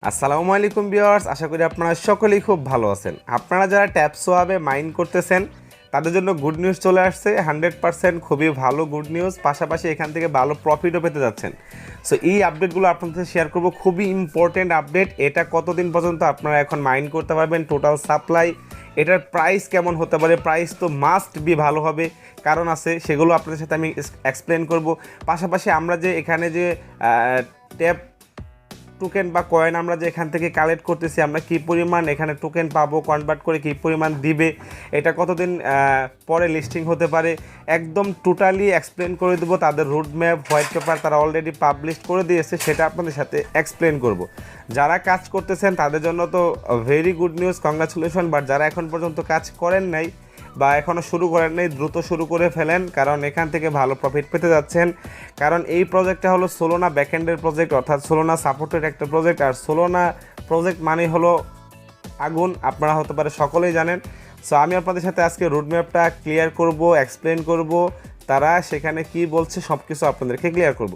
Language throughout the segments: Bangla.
আসসালামু আলাইকুম ভিউয়ার্স, আশা করি আপনারা সকলেই খুব ভালো আছেন। আপনারা যারা ট্যাপসোয়াবে মাইন করতেছেন তাদের জন্য গুড নিউজ চলে আসছে। 100% খুবই ভালো গুড নিউজ, পাশাপাশি এখান থেকে ভালো প্রফিটও পেতে যাচ্ছেন। সো এই আপডেটগুলো আপনাদের সাথে শেয়ার করব, খুবই ইম্পর্টেন্ট আপডেট। এটা কতদিন পর্যন্ত আপনারা এখন মাইন করতে পারবেন, টোটাল সাপ্লাই, এটার প্রাইস কেমন হতে পারে, প্রাইস তো মাস্ট বি ভালো হবে, কারণ আছে, সেগুলো আপনাদের সাথে আমি এক্সপ্লেন করব। পাশাপাশি আমরা যে এখানে যে ট্যাপ টোকেন বা কয়েন আমরা যে এখান থেকে কালেক্ট করতেছি, আমরা কী পরিমাণ এখানে টোকেন পাবো, কনভার্ট করে কী পরিমাণ দিবে, এটা কতদিন পরে লিস্টিং হতে পারে, একদম টোটালি এক্সপ্লেন করে দেবো। তাদের রুট ম্যাপ, হোয়াইট পেপার তারা অলরেডি পাবলিশ করে দিয়েছে, সেটা আপনাদের সাথে এক্সপ্লেন করব। যারা কাজ করতেছেন তাদের জন্য তো very good news, congratulation. But যারা এখন পর্যন্ত কাজ করেন নাই বা এখনও শুরু করেন নাই, দ্রুত শুরু করে ফেলেন, কারণ এখান থেকে ভালো প্রফিট পেতে যাচ্ছেন। কারণ এই প্রজেক্টটা হলো সোলোনা ব্যাকএন্ডের প্রজেক্ট, অর্থাৎ সোলোনা সাপোর্টেড একটা প্রজেক্ট। আর সোলোনা প্রজেক্ট মানে হলো আগুন, আপনারা হতে পারে সকলেই জানেন। সো আমি আপনাদের সাথে আজকে রুটম্যাপটা ক্লিয়ার করব, এক্সপ্লেন করব, তারা সেখানে কি বলছে সব কিছু আপনাদেরকে ক্লিয়ার করব।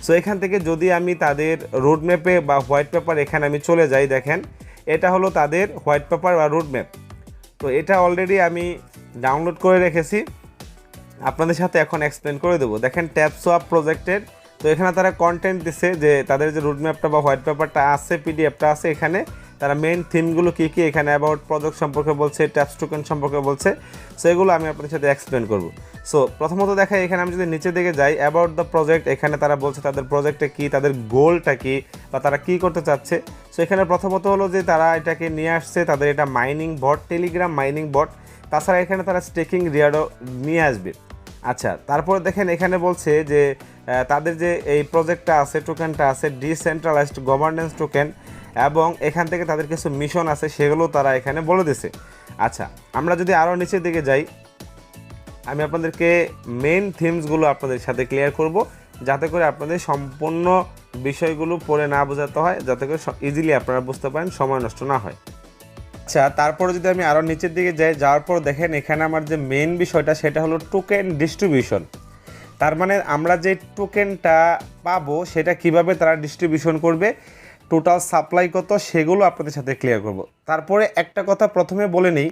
সো এখান থেকে যদি আমি তাদের রুটম্যাপে বা হোয়াইট পেপার, এখানে আমি চলে যাই, দেখেন এটা হলো তাদের হোয়াইট পেপার বা রুটম্যাপ। তো এটা অলরেডি আমি ডাউনলোড করে রেখেছি, আপনাদের সাথে এখন এক্সপ্লেন করে দেবো। দেখেন ট্যাপসোয়াপ প্রজেক্টের, তো এখানে তারা কন্টেন্ট দিছে যে তাদের যে রুটম্যাপটা বা হোয়াইট পেপারটা আছে, পিডিএফটা আছে, এখানে তারা মেইন থিমগুলো কী কী, এখানে অ্যাবাউট প্রজেক্ট সম্পর্কে বলছে, ট্যাপস টোকেন সম্পর্কে বলছে। সো এগুলো আমি আপনাদের সাথে এক্সপ্লেন করব। সো প্রথমত দেখাই, এখানে আমি যদি নিচের দিকে যাই, অ্যাবাউট দ্য প্রজেক্ট, এখানে তারা বলছে তাদের প্রজেক্টে কী, তাদের গোলটা কী, বা তারা কী করতে চাচ্ছে। সো এখানে প্রথমত হলো যে তারা এটাকে নিয়ে আসছে, তাদের এটা মাইনিং বট, টেলিগ্রাম মাইনিং বট। তাছাড়া এখানে তারা স্টেকিং রিয়ার্ডও নিয়ে আসবে। আচ্ছা, তারপরে দেখেন এখানে বলছে যে তাদের যে এই প্রজেক্টটা আছে, টোকেনটা আছে ডিসেন্ট্রালাইজড গভর্নেন্স টোকেন, এবং এখান থেকে তাদের কিছু মিশন আছে, সেগুলো তারা এখানে বলে দিছে। আচ্ছা, আমরা যদি আরও নিচের দিকে যাই, আমি আপনাদেরকে মেইন থিমসগুলো আপনাদের সাথে ক্লিয়ার করব, যাতে করে আপনাদের সম্পূর্ণ বিষয়গুলো পড়ে না বোঝাতে হয়, যাতে করে ইজিলি আপনারা বুঝতে পারেন, সময় নষ্ট না হয়। আচ্ছা, তারপরে যদি আমি আরও নিচের দিকে যাই, যাওয়ার পর দেখেন এখানে আমার যে মেইন বিষয়টা, সেটা হলো টোকেন ডিস্ট্রিবিউশন। তার মানে আমরা যে টোকেনটা পাবো সেটা কিভাবে তারা ডিস্ট্রিবিউশন করবে, টোটাল সাপ্লাই কত, সেগুলো আপনাদের সাথে ক্লিয়ার করব। তারপরে একটা কথা প্রথমে বলে নিই,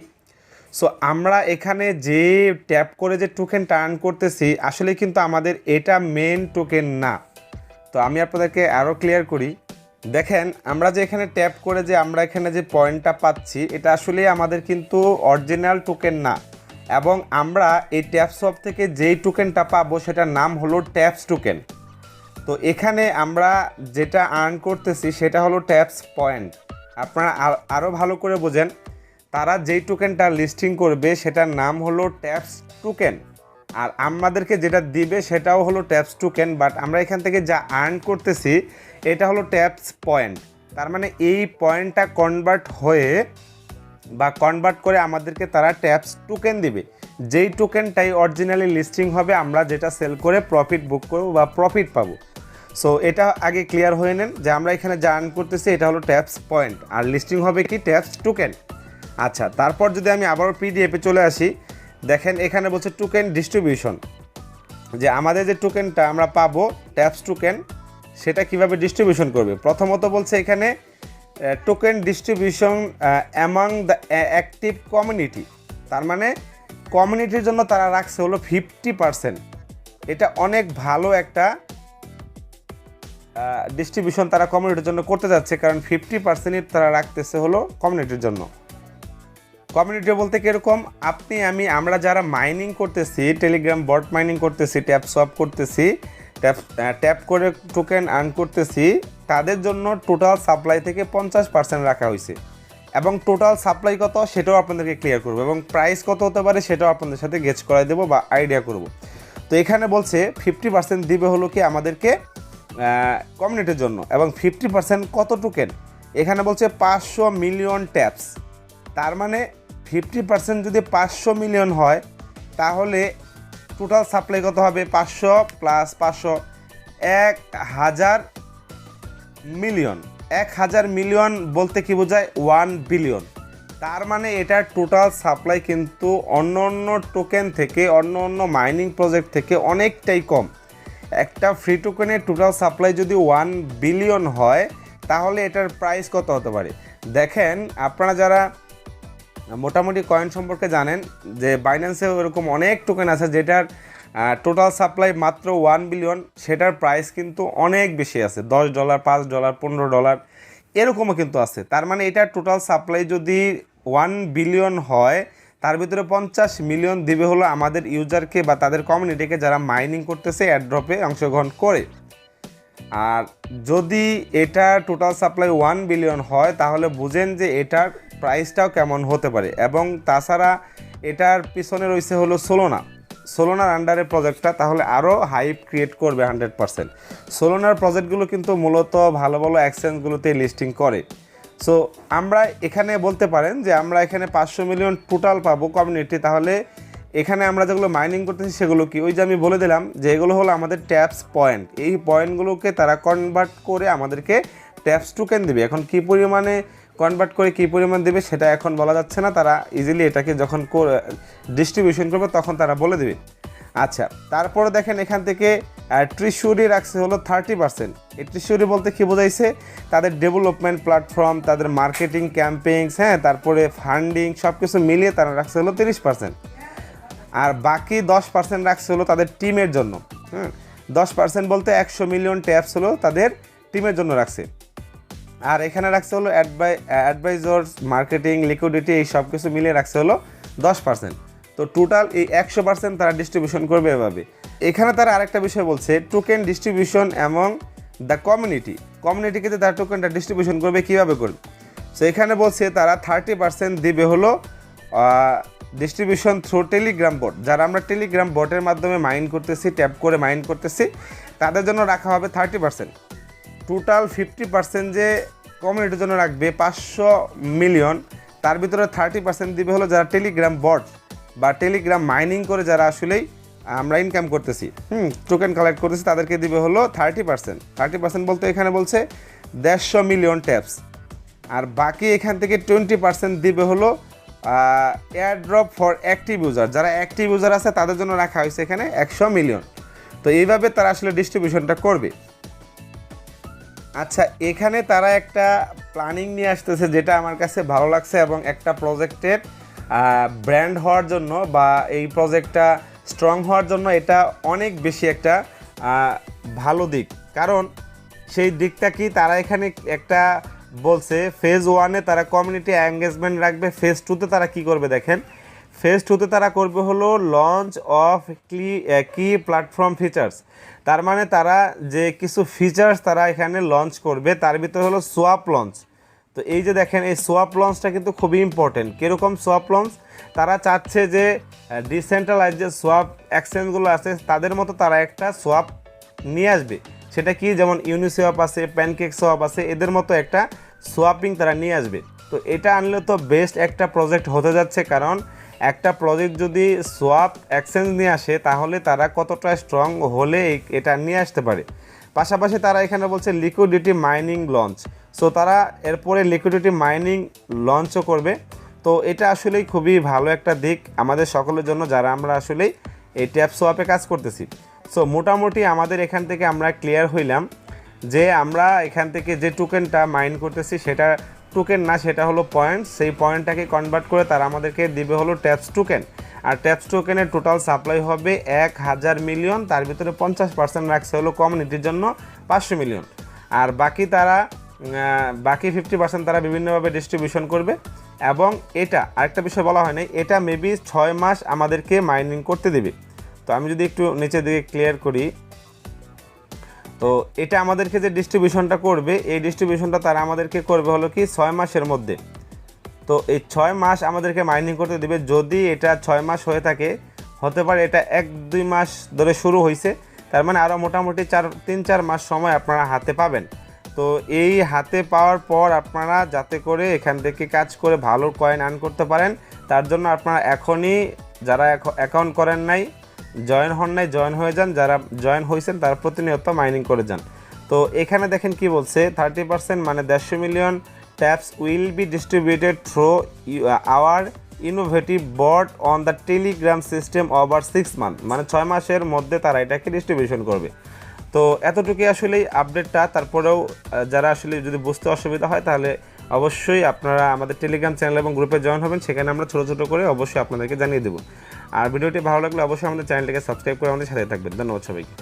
সো আমরা এখানে যে ট্যাপ করে যে টোকেনটা আর্ন করতেছি, আসলে কিন্তু আমাদের এটা মেন টোকেন না। তো আমি আপনাদেরকে আরও ক্লিয়ার করি। দেখেন আমরা যে এখানে ট্যাপ করে যে আমরা এখানে যে পয়েন্টটা পাচ্ছি, এটা আসলে আমাদের কিন্তু অরিজিনাল টোকেন না, এবং আমরা এই ট্যাপসপ থেকে যেই টোকেনটা পাবো সেটার নাম হলো ট্যাপস টোকেন। তো এখানে আমরা যেটা আর্ন করতেছি সেটা হলো ট্যাপস পয়েন্ট। আপনারা আরও ভালো করে বোঝেন, তারা যেই টোকেনটা লিস্টিং করবে সেটার নাম হলো ট্যাপস টোকেন, আর আমাদেরকে যেটা দিবে সেটাও হলো ট্যাপস টোকেন। বাট আমরা এখান থেকে যা আর্ন করতেছি এটা হলো ট্যাপস পয়েন্ট। তার মানে এই পয়েন্টটা কনভার্ট হয়ে বা কনভার্ট করে আমাদেরকে তারা ট্যাপস টোকেন দিবে, যেই টোকেনটাই অরিজিনালি লিস্টিং হবে, আমরা যেটা সেল করে প্রফিট বুক করবো বা প্রফিট পাবো। সো এটা আগে ক্লিয়ার হয়ে নেন যে আমরা এখানে যা আর্ন করতেছি এটা হলো ট্যাপস পয়েন্ট, আর লিস্টিং হবে কি ট্যাপস টোকেন। আচ্ছা, তারপর যদি আমি আবারও পিডিএফে চলে আসি, দেখেন এখানে বলছে টোকেন ডিস্ট্রিবিউশন, যে আমাদের যে টোকেনটা আমরা পাবো ট্যাপস টোকেন, সেটা কিভাবে ডিস্ট্রিবিউশন করবে। প্রথমত বলছে এখানে token distribution among the active community. তার মানে কমিউনিটির জন্য তারা রাখছে হলো 50%। এটা অনেক ভালো একটা ডিস্ট্রিবিউশন তারা কমিউনিটির জন্য করতে যাচ্ছে, কারণ 50% তারা রাখতেছে হলো কমিউনিটির জন্য। কমিউনিটি বলতে কীরকম, আমরা যারা মাইনিং করতেছি, টেলিগ্রাম বট মাইনিং করতেছি, ট্যাপ সোয়াপ করতেছি, ট্যাপ করে টোকেন আর্ন করতেছি, তাদের জন্য টোটাল সাপ্লাই থেকে 50% রাখা হয়েছে, এবং টোটাল সাপ্লাই কত সেটাও আপনাদেরকে ক্লিয়ার করবো, এবং প্রাইস কত হতে পারে সেটাও আপনাদের সাথে গেজ করাই দেবো বা আইডিয়া করব। তো এখানে বলছে 50% দিবে হলো কি আমাদেরকে কমিউনিটির জন্য, এবং 50% কত টোকেন, এখানে বলছে 500 মিলিয়ন ট্যাপস। তার মানে 50% যদি 500 মিলিয়ন হয়, তাহলে টোটাল সাপ্লাই কত হবে, 500 প্লাস 500, 1000 মিলিয়ন। 1000 মিলিয়ন বলতে কি বোঝায়, 1 বিলিয়ন। তার মানে এটার টোটাল সাপ্লাই কিন্তু অন্য অন্য টোকেন থেকে, অন্য অন্য মাইনিং প্রজেক্ট থেকে অনেকটাই কম। একটা ফ্রি টোকেনের টোটাল সাপ্লাই যদি 1 বিলিয়ন হয়, তাহলে এটার প্রাইস কত হতে পারে? দেখেন, আপনারা যারা মোটামুটি কয়েন সম্পর্কে জানেন যে বাইন্যান্সে ওরকম অনেক টোকেন আছে যেটার টোটাল সাপ্লাই মাত্র 1 বিলিয়ন, সেটার প্রাইস কিন্তু অনেক বেশি আছে, $10, $5, $15 এরকমও কিন্তু আছে। তার মানে এটার টোটাল সাপ্লাই যদি 1 বিলিয়ন হয়, তার ভিতরে 50 মিলিয়ন দিবে হলো আমাদের ইউজারকে বা তাদের কমিউনিটিকে যারা মাইনিং করতেছে এয়ারড্রপে অংশগ্রহণ করে। আর যদি এটা টোটাল সাপ্লাই 1 বিলিয়ন হয় তাহলে বুঝেন যে এটার প্রাইসটাও কেমন হতে পারে। এবং তাছাড়া এটার পিছনে রয়েছে হলো সোলোনার আন্ডারে প্রজেক্টটা, তাহলে আরও হাইপ ক্রিয়েট করবে 100%। সোলোনার প্রজেক্টগুলো কিন্তু মূলত ভালো ভালো এক্সচেঞ্জগুলোতে লিস্টিং করে। সো আমরা এখানে বলতে পারেন যে আমরা এখানে 500 মিলিয়ন টোটাল পাবো কমিউনিটি। তাহলে এখানে আমরা যেগুলো মাইনিং করতেছি সেগুলো কি, ওই যে আমি বলে দিলাম যে এগুলো হলো আমাদের ট্যাপস পয়েন্ট। এই পয়েন্টগুলোকে তারা কনভার্ট করে আমাদেরকে ট্যাপস টোকেন দেবে। এখন কী পরিমাণে কনভার্ট করে কী পরিমাণ দেবে সেটা এখন বলা যাচ্ছে না, তারা ইজিলি এটাকে যখন ডিস্ট্রিবিউশন করবে তখন তারা বলে দেবে। আচ্ছা, তারপরে দেখেন এখান থেকে ট্রিস্যুরি রাখছে হলো 30%। এই ট্রিস্যুরি বলতে কী বোঝাইছে, তাদের ডেভেলপমেন্ট প্ল্যাটফর্ম, তাদের মার্কেটিং ক্যাম্পেইনস, হ্যাঁ, তারপরে ফান্ডিং সব কিছু মিলিয়ে তারা রাখছে হলো 30%। আর বাকি 10% রাখছে হলো তাদের টিমের জন্য। 10% বলতে 100 মিলিয়ন ট্যাপস হলো তাদের টিমের জন্য রাখছে। আর এখানে রাখছে হলো অ্যাডভাইজার্স, মার্কেটিং, লিকুইডিটি, এই সব কিছু মিলিয়ে রাখছে হলো 10%। তো টোটাল এই 100% তারা ডিস্ট্রিবিউশন করবে এভাবে। এখানে তারা আরেকটা বিষয় বলছে, টোকেন ডিস্ট্রিবিউশন এবং দ্য কমিউনিটিকে তারা টোকেনটা ডিস্ট্রিবিউশন করবে, কীভাবে করবে। সো এখানে বলছে তারা 30% দিবে হলো ডিস্ট্রিবিউশন থ্রু টেলিগ্রাম বট। যারা আমরা টেলিগ্রাম বটের মাধ্যমে মাইন করতেছি, ট্যাপ করে মাইন করতেছি, তাদের জন্য রাখা হবে 30%। টোটাল 50% যে কমিউনিটির জন্য রাখবে 500 মিলিয়ন, তার ভিতরে 30% দিবে হলো যারা টেলিগ্রাম বট বা টেলিগ্রাম মাইনিং করে যারা আসলেই আমরা ইনকাম করতেছি, টোকেন কালেক্ট করতেছি, তাদেরকে দিবে হলো 30% বলতে এখানে বলছে 150 মিলিয়ন ট্যাপস। আর বাকি এখান থেকে 20% দিবে হলো এয়ারড্রপ ফর অ্যাক্টিভ ইউজার। যারা অ্যাক্টিভ ইউজার আছে তাদের জন্য রাখা হয়েছে এখানে 100 মিলিয়ন। তো এইভাবে তারা আসলে ডিস্ট্রিবিউশনটা করবে। আচ্ছা, এখানে তারা একটা প্ল্যানিং নিয়ে আসতেছে যেটা আমার কাছে ভালো লাগছে, এবং একটা প্রজেক্টের ব্র্যান্ড হওয়ার জন্য বা এই প্রজেক্টটা স্ট্রং হওয়ার জন্য এটা অনেক বেশি একটা ভালো দিক। কারণ সেই দিকটা কি, তারা এখানে একটা বলছে ফেজ 1-এ তারা কমিউনিটি এঙ্গেজমেন্ট রাখবে। ফেজ 2-তে তারা কি করবে দেখেন, ফেজ 2-তে তারা করবে হলো লঞ্চ অফ কি প্ল্যাটফর্ম ফিচার্স। তার মানে তারা যে কিছু ফিচার্স তারা এখানে লঞ্চ করবে, তার ভিতরে হলো সোয়াপ লঞ্চ। তো এই যে দেখেন, এই সোয়াপ লঞ্চটা কিন্তু খুবই ইম্পর্টেন্ট। কীরকম সোয়াপ লঞ্চ, তারা চাচ্ছে যে ডিসেন্ট্রালাইজ যে সোয়াপ এক্সচেঞ্জগুলো আছে তাদের মতো তারা একটা সোয়াপ নিয়ে আসবে। সেটা কি, যেমন ইউনিসোয়াপ আছে, প্যানকেক সোয়াপ আছে, এদের মতো একটা সোয়াপিং তারা নিয়ে আসবে। তো এটা আনলে তো বেস্ট একটা প্রজেক্ট হতে যাচ্ছে, কারণ একটা প্রজেক্ট যদি সোয়াপ এক্সচেঞ্জ নিয়ে আসে তাহলে তারা কতটা স্ট্রং হলে এটা নিয়ে আসতে পারে। পাশাপাশি তারা এখানে বলছে লিকুইডিটি মাইনিং লঞ্চ। সো তারা এরপরে লিকুইডিটি মাইনিং লঞ্চও করবে। তো এটা আসলেই খুবই ভালো একটা দিক আমাদের সকলের জন্য যারা আমরা আসলেই এই ট্যাপ সোয়াপে কাজ করতেছি। সো মোটামুটি আমাদের এখান থেকে আমরা ক্লিয়ার হইলাম যে আমরা এখান থেকে যে টোকেনটা মাইন করতেছি সেটা টোকেন না, সেটা হলো পয়েন্ট। সেই পয়েন্টটাকে কনভার্ট করে তারা আমাদেরকে দিবে হলো ট্যাপস টোকেন। আর ট্যাপস টোকেনের টোটাল সাপ্লাই হবে 1000 মিলিয়ন, তার ভিতরে 50% রাখছে হলো কমিউনিটির জন্য 500 মিলিয়ন। আর বাকি 50% তারা বিভিন্নভাবে ডিস্ট্রিবিউশন করবে। এবং এটা আরেকটা বিষয় বলা হয় নাই, এটা মেবি 6 মাস আমাদেরকে মাইনিং করতে দেবে। তো আমি যদি একটু নিচের দিকে ক্লিয়ার করি, তো এটা আমাদেরকে যে ডিস্ট্রিবিউশনটা করবে, এই ডিস্ট্রিবিউশনটা তারা আমাদেরকে করবে হলো কি 6 মাসের মধ্যে। তো এই 6 মাস আমাদেরকে মাইনিং করতে দেবে। যদি এটা 6 মাস হয়ে থাকে, হতে পারে এটা 1-2 মাস ধরে শুরু হয়েছে, তার মানে আরও মোটামুটি 3-4 মাস সময় আপনারা হাতে পাবেন। তো এই হাতে পাওয়ার পর আপনারা যাতে করে এখান থেকে কাজ করে ভালো কয়েন আর্ন করতে পারেন, তার জন্য আপনারা এখনই যারা অ্যাকাউন্ট করেন নাই, জয়েন হন নাই, জয়েন হয়ে যান। যারা জয়েন হয়েছেন তারা প্রতিনিয়ত মাইনিং করে যান। তো এখানে দেখেন কি বলছে, 30% মানে 150 million taps will be distributed through our innovative bot on the Telegram system over 6 month. মানে 6 মাসের মধ্যে তারা এটাকে ডিস্ট্রিবিউশন করবে। তো এতটুকুই আসলেই আপডেটটা। তারপরেও যারা আসলে যদি বুঝতে অসুবিধা হয় তাহলে অবশ্যই আপনারা আমাদের টেলিগ্রাম চ্যানেল এবং গ্রুপে জয়েন হবেন, সেখানে আমরা ছোটো ছোটো করে অবশ্যই আপনাদেরকে জানিয়ে দেবো। আর ভিডিওটি ভালো লাগলে অবশ্যই আমাদের চ্যানেলটিকে সাবস্ক্রাইব করে আমাদের সাথে থাকবেন। ধন্যবাদ সবাইকে।